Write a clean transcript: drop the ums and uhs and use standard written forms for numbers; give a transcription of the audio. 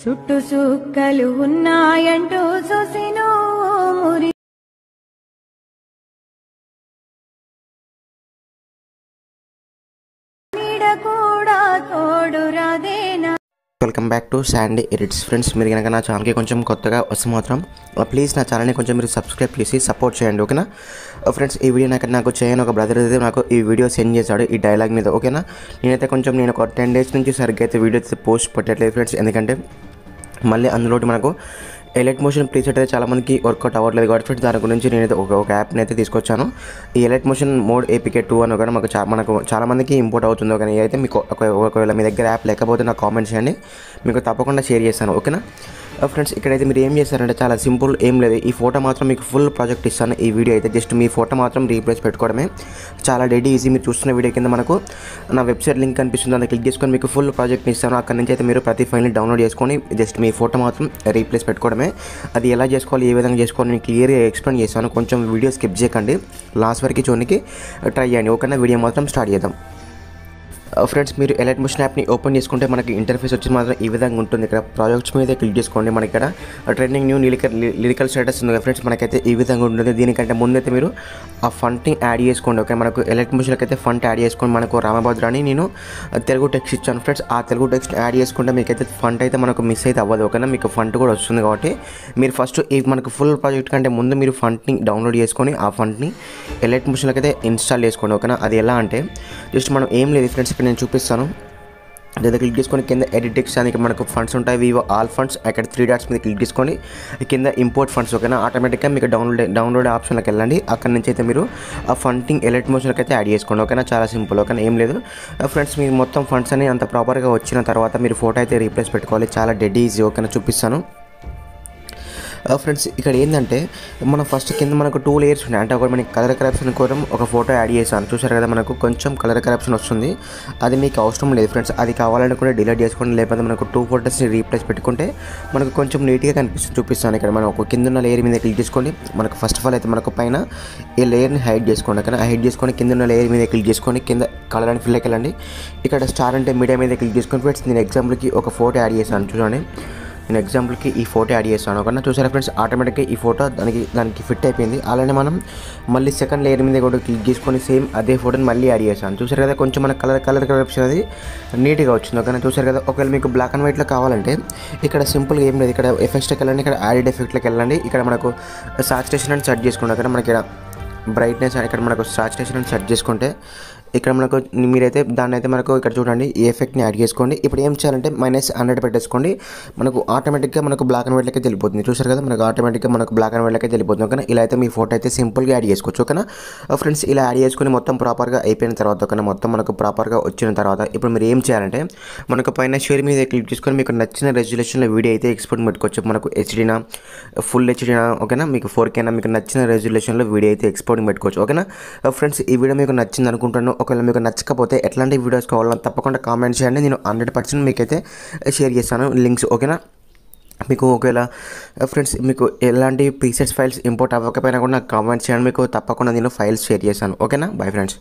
సుట్టు సుక్కలు ఉన్నాయంటూ చూసినో మురి నీడ కూడా తోడు రాదేనా. Welcome back to Sandy Edits. Friends, మీరు కనుక నా ఛానల్కి కొంచెం కొత్తగా వస్తే మాత్రం ప్లీజ్ నా ఛానల్ని కొంచెం మీరు సబ్స్క్రైబ్ చేసి సపోర్ట్ చేయండి, ఓకేనా. ఫ్రెండ్స్, ఈ వీడియో నాకు చేయని ఒక బ్రదర్ అయితే నాకు ఈ వీడియో సెండ్ చేశాడు ఈ డైలాగ్ మీద, ఓకేనా. నేను ఒక 10 days నుంచి సరిగ్గా అయితే వీడియో అయితే పోస్ట్ పెట్టట్లేదు ఫ్రెండ్స్, ఎందుకంటే మళ్ళీ అందులోటి మనకు ఎలైట్ మోషన్ ప్రీసెట్ అయితే చాలామందికి వర్కౌట్ అవ్వట్లేదు కాబట్టి ఫ్రెండ్స్ దాని గురించి నేనైతే ఒక యాప్ని అయితే తీసుకొచ్చాను. ఈ ఎలైట్ మోషన్ మోడ్ APK 2 అని కూడా మనకు చాలామందికి ఇంపోర్ట్ అవుతుందో, కానీ అయితే మీకు ఒకవేళ మీ దగ్గర యాప్ లేకపోతే నాకు కామెంట్ చేయండి, మీకు తప్పకుండా షేర్ చేస్తాను, ఓకేనా. ఫ్రెండ్స్, ఇక్కడైతే మీరు ఏం చేస్తారంటే చాలా సింపుల్, ఏం లేదు, ఈ ఫోటో మాత్రం మీకు ఫుల్ ప్రాజెక్ట్ ఇస్తాను. ఈ వీడియో అయితే జస్ట్ మీ ఫోటో మాత్రం రీప్లేస్ పెట్టుకోవడమే, చాలా డెడీ ఈజీ. మీరు చూస్తున్న వీడియో కింద మనకు నా వెబ్సైట్ లింక్ కనిపిస్తుంది, దాన్ని క్లిక్ చేసుకొని మీకు ఫుల్ ప్రాజెక్ట్ని ఇస్తాను. అక్కడ నుంచి అయితే మీరు ప్రతి ఫైల్ని డౌన్లోడ్ చేసుకొని జస్ట్ మీ ఫోటో మాత్రం రీప్లేస్ పెట్టుకోవడమే. అది ఎలా చేసుకోవాలి, ఏ విధంగా చేసుకోవాలి నేను క్లియర్గా ఎక్స్ప్లెయిన్ చేస్తాను. కొంచెం వీడియో స్కిప్ చేయకండి, లాస్ట్ వరకు చూడడానికి ట్రై చేయండి, ఓకేనా. వీడియో మాత్రం స్టార్ట్ చేద్దాం. ఫ్రెండ్స్, మీరు ఎలైట్ మోషన్ యాప్ని ఓపెన్ చేసుకుంటే మనకి ఇంటర్ఫేస్ వచ్చి మాత్రం ఈ విధంగా ఉంటుంది. ఇక్కడ ప్రాజెక్ట్స్ మీద క్లిక్ చేసుకోండి. మనకి ఇక్కడ ట్రెండింగ్ న్యూ లిరికల్ స్టేటస్ ఉంది కదా ఫ్రెండ్స్, మనకైతే ఈ విధంగా ఉంటుంది. దీనికంటే ముందైతే మీరు ఆ ఫంట్ని యాడ్ చేసుకోండి, ఓకే. మనకు ఎలైట్ మోషన్కి అయితే ఫంట్ యాడ్ చేసుకొని మనకు రామభద్ర అని నేను తెలుగు టెక్స్ట్ ఇచ్చాను ఫ్రెండ్స్. ఆ తెలుగు టెక్స్ట్ యాడ్ చేసుకుంటే మీకైతే ఫంట్ అయితే మనకు మిస్ అయితే అవ్వదు, ఓకేనా. మీకు ఫంట్ కూడా వస్తుంది కాబట్టి మీరు ఫస్ట్ ఈ మనకు ఫుల్ ప్రాజెక్ట్ కంటే ముందు మీరు ఫంట్ని డౌన్లోడ్ చేసుకొని ఆ ఫంట్ని ఎలైట్ మోషన్కి అయితే ఇన్స్టాల్ చేసుకోండి, ఓకేనా. అది ఎలా అంటే జస్ట్ మనం ఏం లేదు ఫ్రెండ్స్, ఇక్కడ నేను చూపిస్తాను. లేదా క్లిక్ చేసుకొని కింద ఎడిట్ టెక్స్ట్ అని మనకు ఫండ్స్ ఉంటాయి, వివో ఆల్ ఫండ్స్. అక్కడ 3 dots మీద క్లిక్ చేసుకొని కింద ఇంపోర్ట్ ఫండ్స్, ఓకేనా. ఆటోమేటిక్గా మీకు డౌన్లోడ్ ఆప్షన్లోకి వెళ్ళండి. అక్కడ నుంచి అయితే మీరు ఆ ఫండింగ్ ఎలైట్ మోషన్కి అయితే యాడ్ చేసుకోండి, ఓకేనా. చాలా సింపుల్, ఓకేనా, ఏం లేదు ఫ్రెండ్స్. మీరు మొత్తం ఫండ్స్ అని అంత ప్రాపర్గా వచ్చిన తర్వాత మీరు ఫోటో అయితే రీప్లేస్ పెట్టుకోవాలి, చాలా డెడ్ ఈజీ, ఓకేనా. చూపిస్తాను ఫ్రెండ్స్. ఇక్కడ ఏంటంటే మనం ఫస్ట్ కింద మనకు 2 layers ఉన్నాయి, అంటే ఒకటి మనకి కలర్ కరప్షన్ కోసం ఒక ఫోటో యాడ్ చేశాను, చూసారు కదా. మనకు కొంచెం కలర్ కరప్షన్ వస్తుంది, అది మీకు అవసరం లేదు ఫ్రెండ్స్. అది కావాలనుకుంటే డిలీట్ చేసుకోండి, లేకపోతే మనకు 2 photos రీప్లేస్ పెట్టుకుంటే మనకు కొంచెం నీట్గా కనిపిస్తుంది. చూపిస్తాను. ఇక్కడ మనం ఒక కింద ఉన్న లేయర్ మీద క్లిక్ చేసుకోండి. మనకు ఫస్ట్ ఆఫ్ ఆల్ అయితే మనకు పైన ఈ లేయర్ని హైడ్ చేసుకోండి, ఓకేనా. హైడ్ చేసుకొని కింద ఉన్న లేయర్ మీద క్లిక్ చేసుకొని కింద కలర్ అండ్ ఫిల్కి వెళ్ళండి. ఇక్కడ స్టార్ అంటే మీడియా మీద క్లిక్ చేసుకొని ఫ్రెండ్స్ నేను ఎగ్జాంపుల్కి ఒక ఫోటో యాడ్ చేశాను, చూడండి. నేను ఎగ్జాంపుల్కి ఈ ఫోటో యాడ్ చేస్తాను, ఓకేనా. చూసారా ఫ్రెండ్స్, ఆటోమేటిక్గా ఈ ఫోటో దానికి ఫిట్ అయిపోయింది. అలానే మనం మళ్ళీ సెకండ్ లేయర్ మీద కూడా క్లిక్ చేసుకొని సేమ్ అదే ఫోటోని మళ్ళీ యాడ్ చేస్తాను, చూసారు కదా. కొంచెం మన కలర్ కరప్షన్ అది నీట్గా వచ్చింది, ఓకేనా. చూసారు కదా. ఒకవేళ మీకు బ్లాక్ అండ్ వైట్లో కావాలంటే ఇక్కడ సింపుల్గా ఏం లేదు, ఇక్కడ ఎఫెక్ట్స్కి వెళ్ళండి, ఇక్కడ యాడెడ్ ఎఫెక్ట్లోకి వెళ్ళండి. ఇక్కడ మనకు సాచురేషన్ అని సెట్ చేసుకోండి, అక్కడ మనకి ఇక్కడ బ్రైట్నెస్ అని ఇక్కడ మనకు సాచురేషన్ అని సెట్ చేసుకుంటే ఇక్కడ మనకు మీరైతే దాన్ని అయితే మనకు ఇక్కడ చూడండి ఈ ఎఫెక్ట్ని యాడ్ చేసుకోండి. ఇప్పుడు ఏం చేయాలంటే -100 పెట్టేసుకోండి. మనకు ఆటోమేటిక్గా మనకు బ్లాక్ అండ్ వైట్లకే వెళ్ళిపోతుంది, చూసారు కదా. మనకు ఆటోమేటిక్గా మనకు బ్లాక్ అండ్ వైట్లకే వెళ్ళిపోతుంది, ఓకేనా. ఇలా అయితే మీ ఫోటో అయితే సింపుల్గా యాడ్ చేసుకోవచ్చు, ఓకేనా. ఫ్రెండ్స్, ఇలా యాడ్ చేసుకుని మొత్తం ప్రాపర్గా అయిపోయిన తర్వాత, ఓకేనా, మొత్తం మనకు ప్రాపర్గా వచ్చిన తర్వాత ఇప్పుడు మీరు ఏం చేయాలంటే మనకు పైన షేర్ మీద క్లిక్ చేసుకొని మీకు నచ్చిన రెజల్యూషన్లో వీడియో అయితే ఎక్స్పోర్ట్ పెట్టుకోవచ్చు. మనకు హెచ్డీనా, ఫుల్ హెచ్డీనా, ఓకేనా, మీకు 4K మీకు నచ్చిన రెజల్యూషన్లో వీడియో అయితే ఎక్స్పోర్టింగ్ పెట్టుకోవచ్చు, ఓకేనా. ఫ్రెండ్స్, ఈ వీడియో మీకు నచ్చింది అనుకుంటాను. ఒకవేళ మీకు నచ్చకపోతే ఎట్లాంటి వీడియోస్ కావాలని తప్పకుండా కామెంట్ చేయండి, నేను 100% మీకైతే షేర్ చేస్తాను లింక్స్, ఓకేనా. మీకు ఒకవేళ ఫ్రెండ్స్ మీకు ఎలాంటి ప్రీసెట్స్ ఫైల్స్ ఇంపోర్ట్ అవ్వకపోయినా కూడా నాకు కామెంట్ చేయండి, మీకు తప్పకుండా నేను ఫైల్స్ షేర్ చేస్తాను, ఓకేనా. Bye friends.